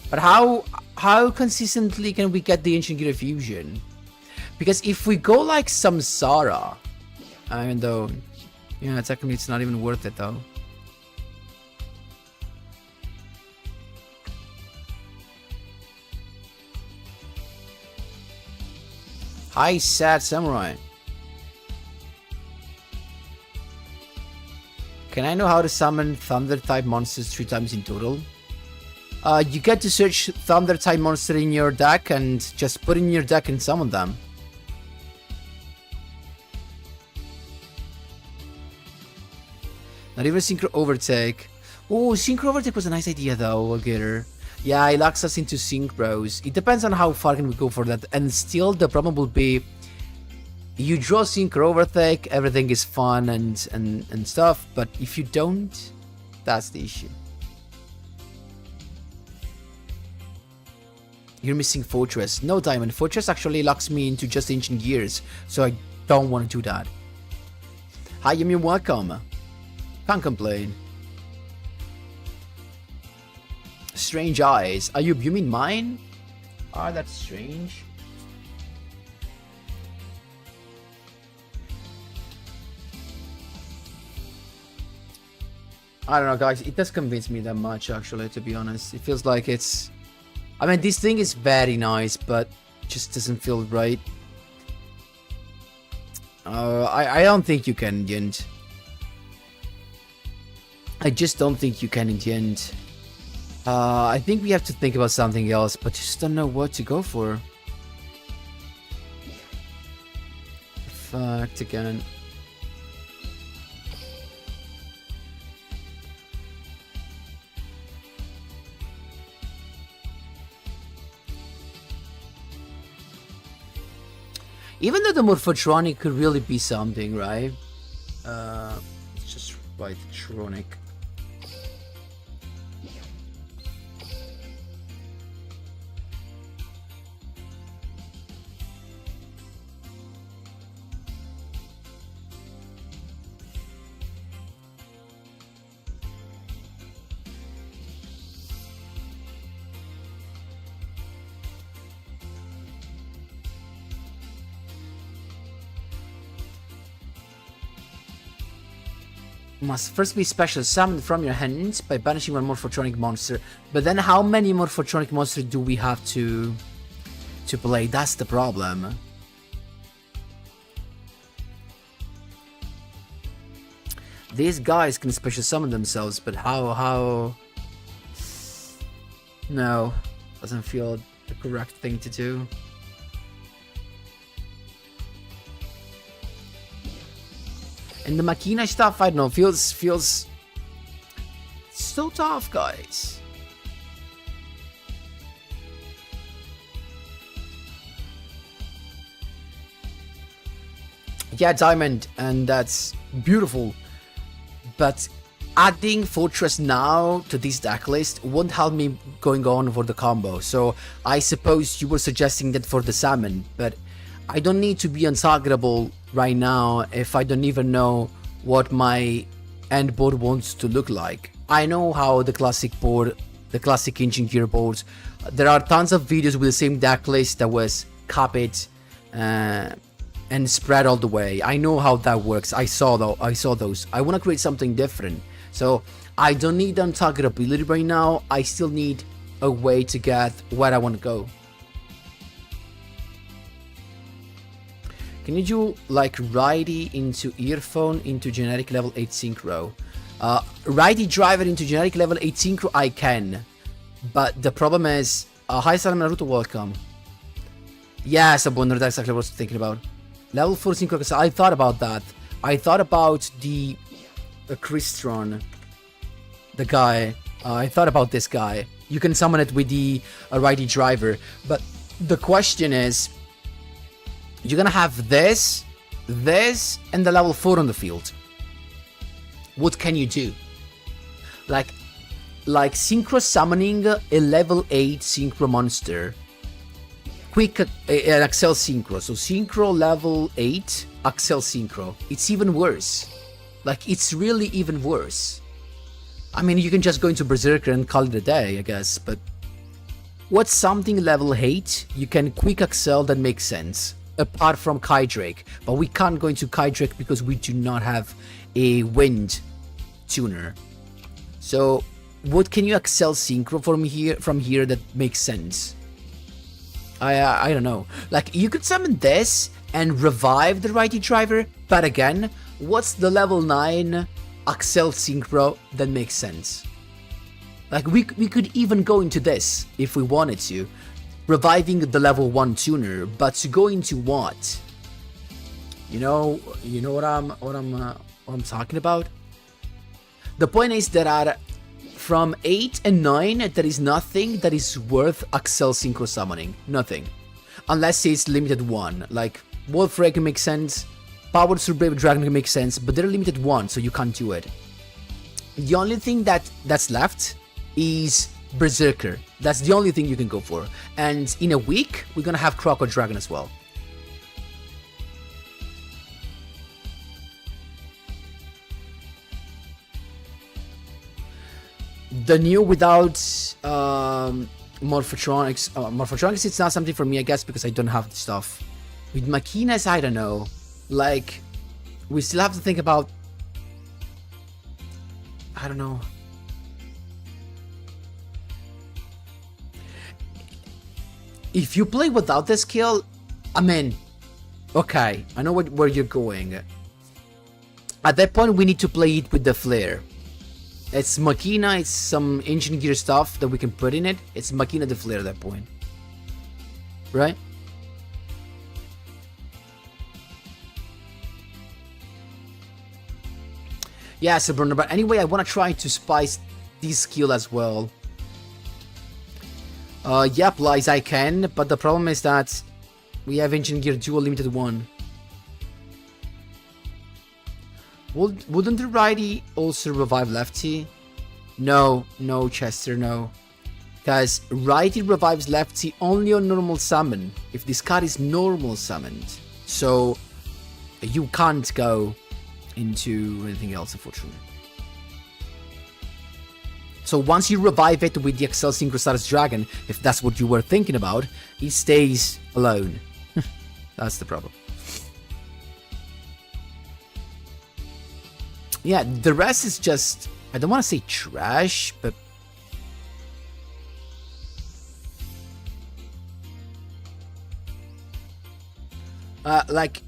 But how consistently can we get the Ancient Gear Fusion? Because if we go like Samsara, even though, yeah, technically it's not even worth it though. Hi, Sad Samurai. Can I know how to summon Thunder-type monsters 3 times in total? You get to search Thunder-type monster in your deck and just put in your deck and summon them. Not even Synchro Overtake. Oh, Synchro Overtake was a nice idea though, Gator. Yeah, it locks us into synchros. It depends on how far can we go for that. And still, the problem will be, you draw Synchro Overtake, everything is fun and stuff. But if you don't, that's the issue. You're missing Fortress. No, Diamond. Fortress actually locks me into just Ancient Gears, so I don't want to do that. Hi, Yumi, welcome. Can't complain. Strange eyes. Are you mean mine? Ah, that's strange. I don't know, guys. It does convince me that much, actually, to be honest. It feels like it's... I mean, this thing is very nice, but just doesn't feel right. I don't think you can in the end. I just don't think you can in the end. I think we have to think about something else, but just don't know what to go for. Fact again. Even though the Morphotronic could really be something, right? Let's just write Tronic. Must first be special summoned from your hands by banishing one Morphotronic monster. But then how many Morphotronic monsters do we have to play? That's the problem. These guys can special summon themselves, but how? No, doesn't feel the correct thing to do. And the Machina stuff, I don't know, feels so tough, guys. Yeah, Diamond, and that's beautiful. But adding Fortress now to this deck list won't help me going on for the combo. So I suppose you were suggesting that for the Salmon, but I don't need to be untargetable right now if I don't even know what my end board wants to look like. I know how the classic board, the classic Ancient Gear boards, there are tons of videos with the same deck list that was copied and spread all the way. I know how that works. I saw those. I want to create something different. So I don't need untargetability right now. I still need a way to get where I want to go. Can you do like righty into earphone into generic level 8 synchro? Righty driver into generic level 8 synchro, I can. But the problem is, hi Salam Naruto, welcome. Yes, Abundant, that's exactly what I was thinking about. Level 4 synchro, because I thought about that. I thought about the Crystron, the guy. I thought about this guy. You can summon it with the righty driver. But the question is, you're gonna have this, and the level 4 on the field. What can you do? Like synchro summoning a level 8 synchro monster. Quick an Accel synchro. So synchro level 8, Accel synchro. It's even worse. Like, it's really even worse. I mean, you can just go into Berserker and call it a day, I guess, but what's something level 8 you can quick excel that makes sense? Apart from Kydrake, but we can't go into Kydrake because we do not have a wind tuner. So what can you excel synchro from here that makes sense? I don't know. Like, you could summon this and revive the righty driver, but again, what's the level 9 Accel Synchro that makes sense? Like, we could even go into this if we wanted to, reviving the level 1 tuner, but to go into what? You know what I'm talking about? The point is that from 8 and 9, there is nothing that is worth Accel Synchro summoning. Nothing. Unless it's limited 1. Like, Wolf Ray can make sense, Powered Through Brave Dragon can make sense, but they're limited 1, so you can't do it. The only thing that's left is Berserker. That's the only thing you can go for. And in a week, we're gonna have Croco Dragon as well. The new without Morphotronics. Morphotronics, it's not something for me, I guess, because I don't have the stuff. With Machinas, I don't know. Like, we still have to think about... I don't know. If you play without the skill, I mean, okay, I know where you're going. At that point, we need to play it with the flare. It's Machina, it's some engine gear stuff that we can put in it. It's Machina the flare at that point. Right? Yeah, so Bruno, but anyway, I want to try to spice this skill as well. Yep, Lies, I can, but the problem is that we have Engine Gear Duel Limited 1. Wouldn't the righty also revive lefty? No, Chester, no. Because righty revives lefty only on normal summon, if this card is normal summoned. So, you can't go into anything else, unfortunately. So once you revive it with the Accel Synchro Status Dragon, if that's what you were thinking about, it stays alone. That's the problem. Yeah, the rest is just... I don't want to say trash, but... like...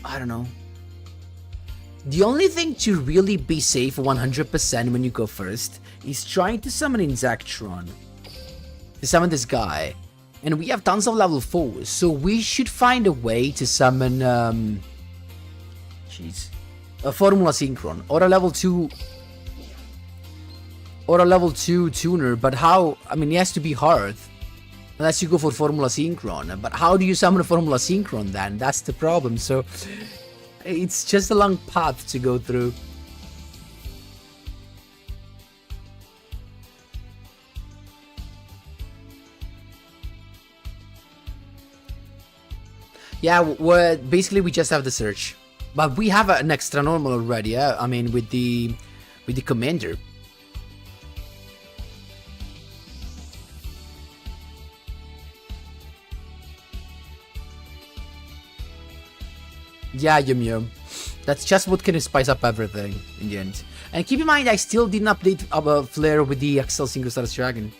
I don't know. The only thing to really be safe 100% when you go first is trying to summon Insectron. To summon this guy. And we have tons of level 4s, so we should find a way to summon, a Formula Synchron, or a level 2... Or a level 2 tuner, but how... I mean, it has to be hard. Unless you go for Formula Synchron. But how do you summon a Formula Synchron then? That's the problem, so... It's just a long path to go through. Yeah, basically we just have the search. But we have an extra normal already, yeah? I mean, with the commander. Yeah, yugioh. That's just what can spice up everything in the end. And keep in mind, I still didn't update Flare with the Accel Synchro Status Dragon.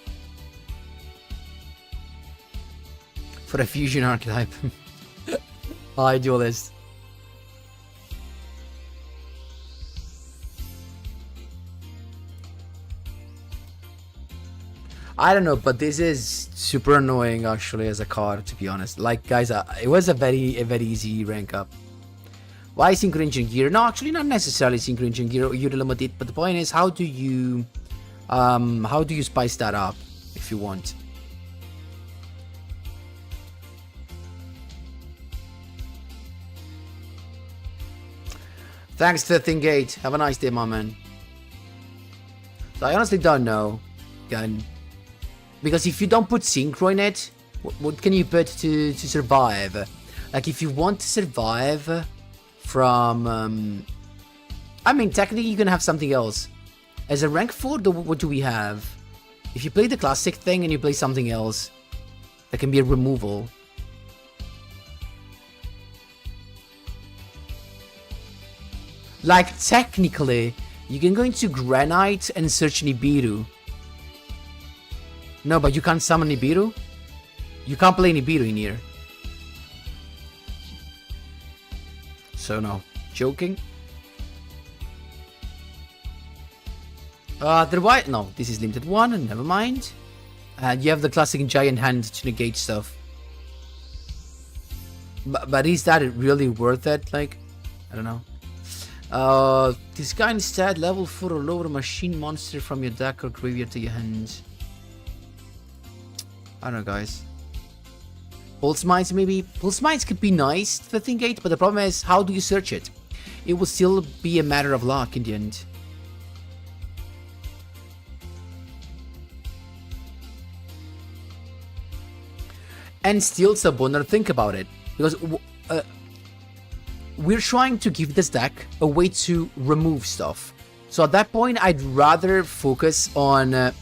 For a fusion archetype. Hi, Duelist. I don't know, but this is super annoying actually as a card, to be honest. Like, guys, it was a very easy rank up. Why Synchro Engine Gear? No, actually not necessarily Synchro Engine Gear, you're limited, but the point is, how do you spice that up if you want? Thanks to the Thingate. Have a nice day, my man. So I honestly don't know. Again, because if you don't put Synchro in it, what can you put to survive? Like, if you want to survive from... I mean, technically you can have something else. As a rank 4, what do we have? If you play the classic thing and you play something else, that can be a removal. Like, technically, you can go into Granite and search Nibiru. No, but you can't summon Nibiru? You can't play Nibiru in here. So no. Joking? Otherwise, no, this is limited one, and never mind. And you have the classic giant hand to negate stuff. But is that really worth it? Like, I don't know. This guy instead level 4 or lower machine monster from your deck or graveyard to your hand. I don't know, guys. Pulse Mines, maybe? Pulse Mines could be nice to the Thing Gate, but the problem is, how do you search it? It will still be a matter of luck in the end. And still, Saboner, think about it. Because we're trying to give this deck a way to remove stuff. So at that point, I'd rather focus on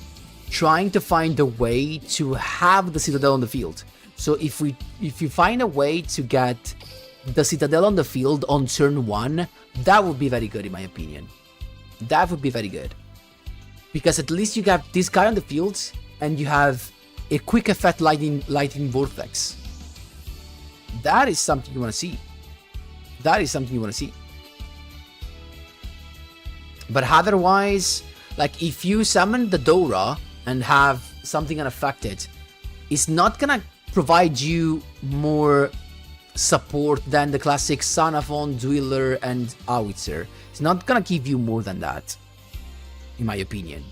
trying to find a way to have the Citadel on the field. So if you find a way to get the Citadel on the field on turn 1, that would be very good in my opinion. That would be very good. Because at least you got this guy on the field and you have a quick effect lightning vortex. That is something you want to see. That is something you want to see. But otherwise, like if you summon the Dora and have something unaffected, it's not gonna provide you more support than the classic Xanathon, Dueler, and Howitzer. It's not gonna give you more than that, in my opinion.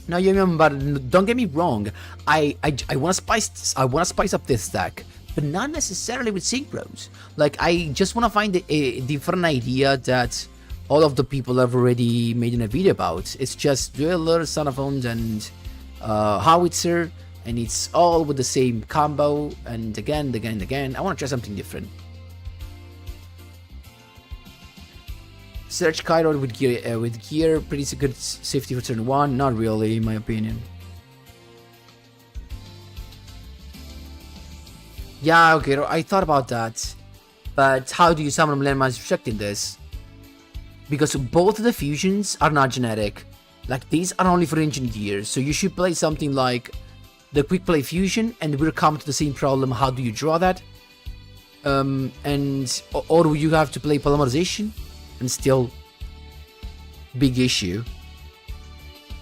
Now, but don't get me wrong. I want to spice up this deck, but not necessarily with synchros. Like I just want to find a different idea that all of the people have already made in a video about. It's just Dueler, Xanathon, and Howitzer, and it's all with the same combo. And again, I want to try something different. Search Chiron with gear, pretty good safety for turn 1. Not really, in my opinion. Yeah, okay, I thought about that. But how do you summon landmines rejecting this? Because both of the fusions are not genetic. Like, these are only for engineers. So you should play something like the quick play fusion, and we'll come to the same problem. How do you draw that? Or you have to play polymerization. And still, big issue.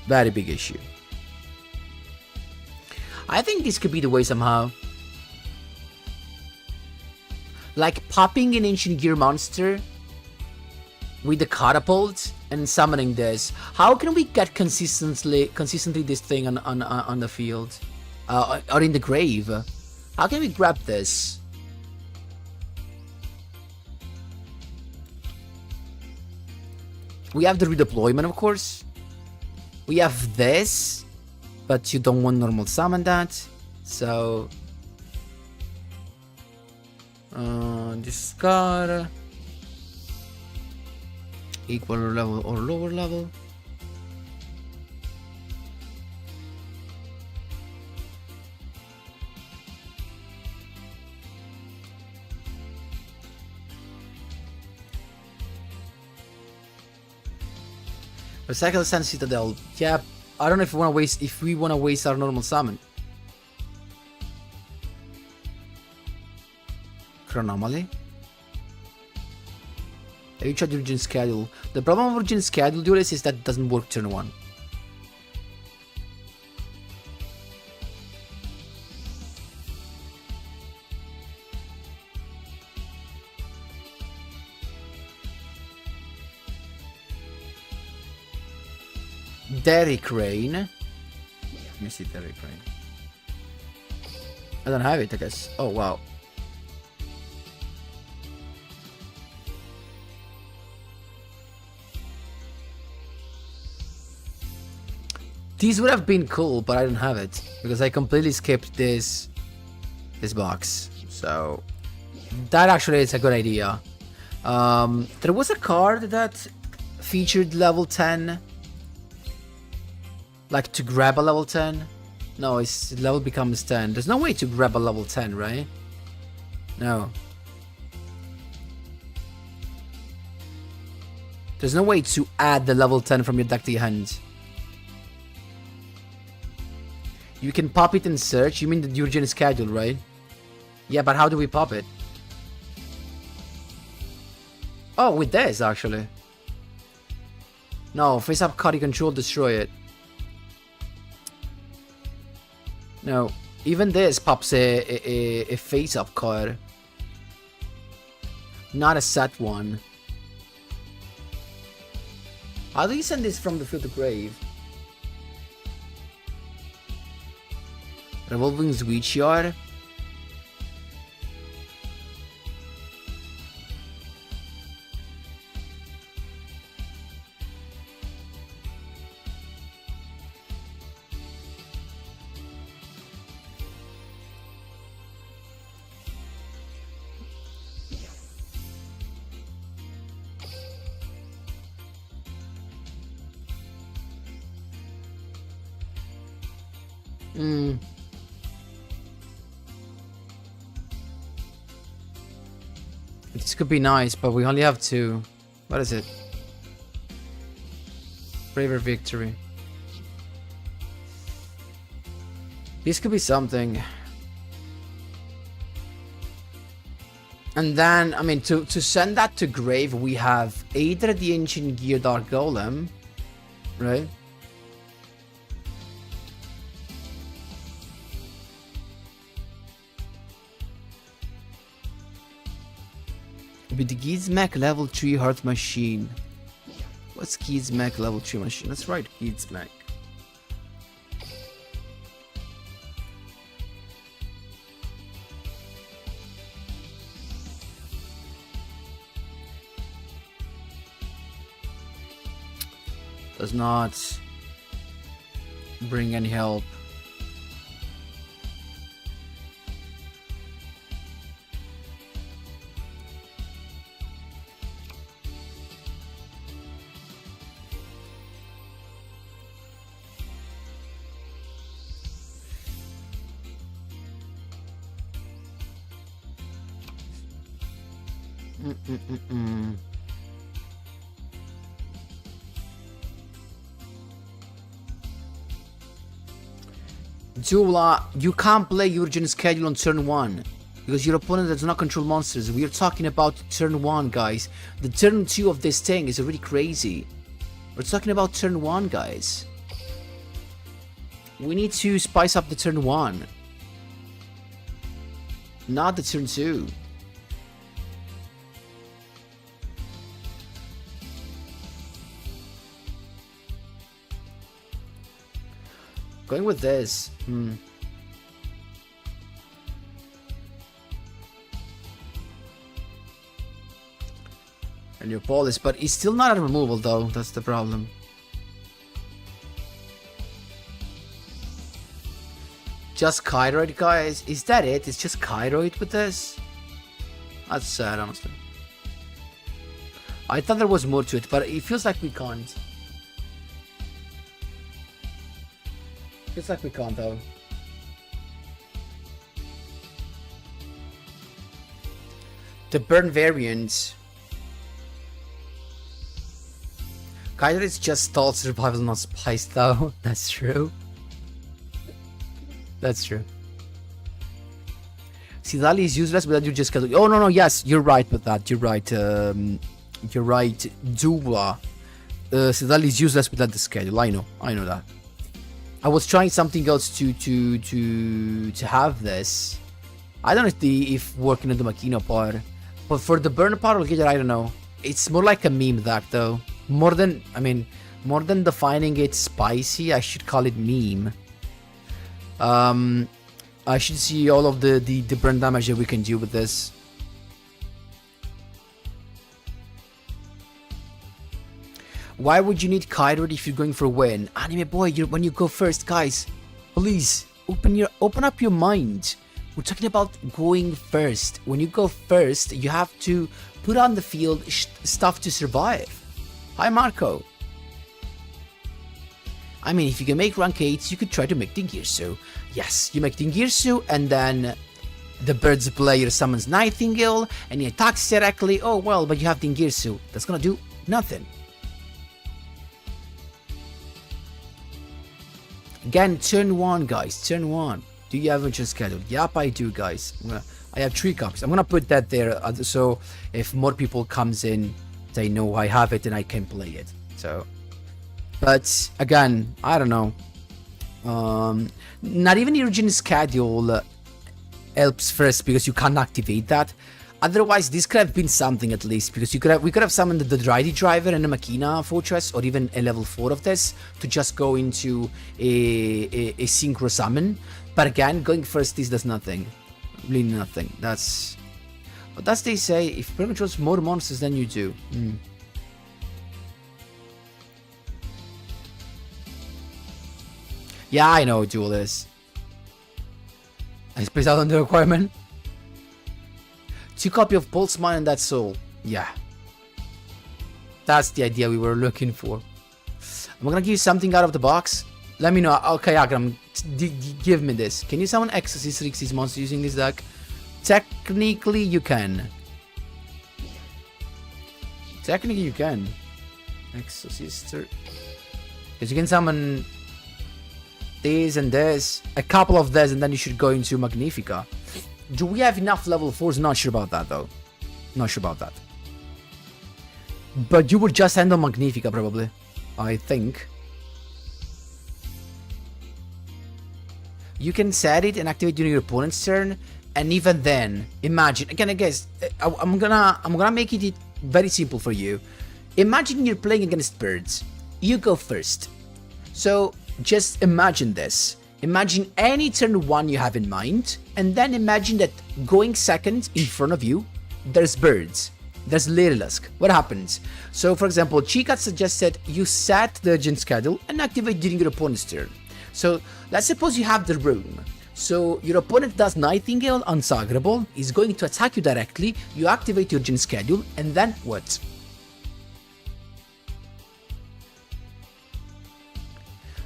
Very big issue. I think this could be the way somehow. Like popping an Ancient Gear monster with the catapult and summoning this. How can we get consistently this thing on the field? Or in the grave? How can we grab this? We have the redeployment, of course. We have this, but you don't want normal summon that. So, discard equal level or lower level. Recycle the Sand Citadel. Yeah, I don't know if we want to waste our normal summon. Chronomaly. Have you tried the Origin Schedule? The problem with Origin Schedule, Duelist, is that it doesn't work turn 1. Derrick Rain. Let me see Derrick Rain. I don't have it, I guess. Oh, wow. These would have been cool, but I don't have it. Because I completely skipped this box. So, that actually is a good idea. There was a card that featured level 10. Like to grab a level 10. No, its level becomes 10. There's no way to grab a level 10, right? No. There's no way to add the level 10 from your deck to your hand. You can pop it in search. You mean the Urgent schedule, right? Yeah, but how do we pop it? Oh, with this, actually. No, face up card, you control, destroy it. No, even this pops a face up card. Not a set one. How do you send this from the field to grave? Revolving Switchyard? This could be nice, but we only have two. What is it? Braver Victory. This could be something. And then, I mean, to send that to grave, we have either the Ancient Gear Dark Golem, right? With the Gizmek level 3 Heart Machine. What's Gizmek level 3 machine? Let's write Gizmek. Does not bring any help. Duel, you can't play Urgent Schedule on turn 1 because your opponent does not control monsters. We are talking about turn 1, guys. The turn 2 of this thing is already crazy. We're talking about turn 1, guys. We need to spice up the turn 1, not the turn 2. Going with this. And your polish, but it's still not a removal though, that's the problem. Just Kyroid, guys? Is that it? It's just Kyroid with this? That's sad, honestly. I thought there was more to it, but it feels like we can't. Feels like we can't though. The burn variant. Kyler is just stalled survival, not spice though. That's true. That's true. Sidali is useless, but you just got. Oh no, yes, you're right with that. You're right. You're right. Duel. Sidali is useless without the schedule. I know that. I was trying something else to have this. I don't know if working on the Makino part, but for the burn part, I'll get it. I don't know. It's more like a meme deck though. More than defining it spicy, I should call it meme. I should see all of the burn damage that we can do with this. Why would you need Kyroid if you're going for a win? Anime boy, when you go first, guys, please open up your mind. We're talking about going first. When you go first, you have to put on the field stuff to survive. Hi, Marco. I mean, if you can make rank 8s, you could try to make Dingirsu. Yes, you make Dingirsu, and then the bird's player summons Nightingale, and he attacks directly. Oh, well, but you have Dingirsu. That's gonna do nothing. Again, turn 1, guys. Turn 1. Do you have a just schedule? Yep, I do, guys. I have 3 copies. I'm gonna put that there, so if more people comes in, they know I have it and I can play it. So, but again, I don't know. Not even the original schedule helps first because you can't activate that. Otherwise, this could have been something at least, because we could have summoned the Drydy Driver and a Machina Fortress, or even a level 4 of this to just go into a synchro summon. But again, going first, this does nothing. Really nothing. That's... But as they say, if pretty much was more monsters than you do. Yeah, I know what Duel is. I spaced out on the requirement. 2 copies of Pulse Mine and that Soul. Yeah. That's the idea we were looking for. I'm gonna give you something out of the box. Let me know. Okay, Agram, give me this. Can you summon Exorcist Rixie's monster using this deck? Technically, you can. Technically, you can. Exorcist. Because you can summon this and this. A couple of this, and then you should go into Magnifica. Do we have enough level 4s? Not sure about that, though. Not sure about that. But you would just handle Magnifica, probably. I think. You can set it and activate during your opponent's turn, and even then, imagine again. I guess I'm gonna make it very simple for you. Imagine you're playing against birds. You go first. So just imagine this. Imagine any turn 1 you have in mind, and then imagine that going second in front of you, there's birds. There's Littlesk. What happens? So, for example, Chikat suggested you set the urgent schedule and activate during your opponent's turn. So, let's suppose you have the room. So, your opponent does Nightingale, Unsaggerable, is going to attack you directly, you activate your urgent schedule, and then what?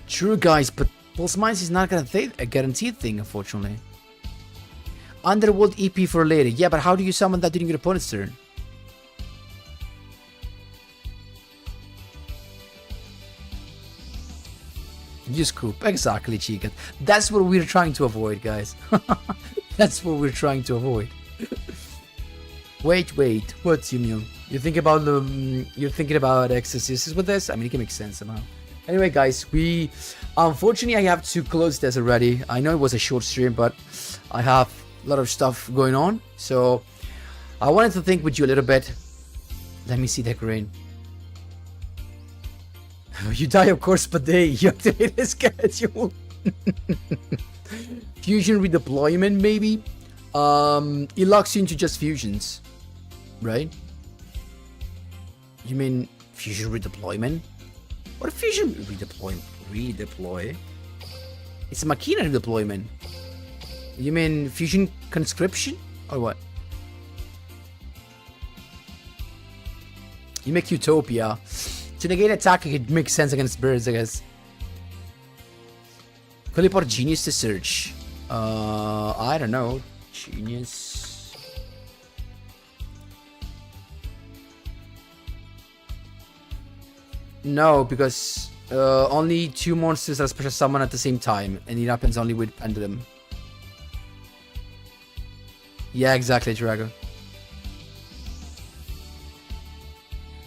True, guys, but Pulse Mines is not a guaranteed thing, unfortunately. Underworld EP for later. Yeah, but how do you summon that during your opponent's turn? You scoop. Exactly, Chikat. That's what we're trying to avoid, guys. That's what we're trying to avoid. Wait. What's you? You're thinking about Exorcists with this? I mean, it can make sense somehow. Anyway, guys, unfortunately, I have to close this already. I know it was a short stream, but I have a lot of stuff going on. So I wanted to think with you a little bit. Let me see the green. You die, of course, but you activate the schedule. Fusion redeployment, maybe. It locks you into just fusions, right? You mean fusion redeployment? What fusion redeploy? It's a Machina redeployment. You mean fusion conscription or what? You make Utopia. To negate attack, it makes sense against birds, I guess. Teleport Genius to search. I don't know. Genius. No, because only 2 monsters are special summon at the same time, and it happens only with Pendulum. Yeah, exactly, Drago.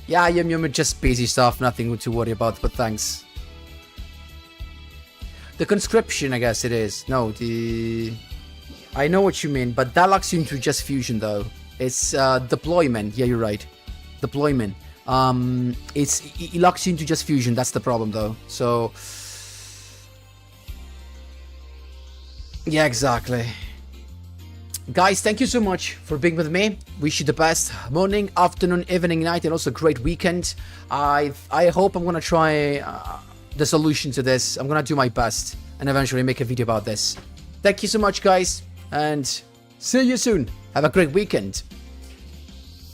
Yeah, Yum just basic stuff, nothing to worry about, but thanks. The conscription, I guess it is. No, I know what you mean, but that locks you into just fusion, though. It's deployment. Yeah, you're right. Deployment. It locks you into just fusion. That's the problem, though. So, yeah, exactly. Guys, thank you so much for being with me. Wish you the best morning, afternoon, evening, night, and also great weekend. I hope I'm gonna try the solution to this. I'm gonna do my best and eventually make a video about this. Thank you so much, guys. and see you soon. Have a great weekend.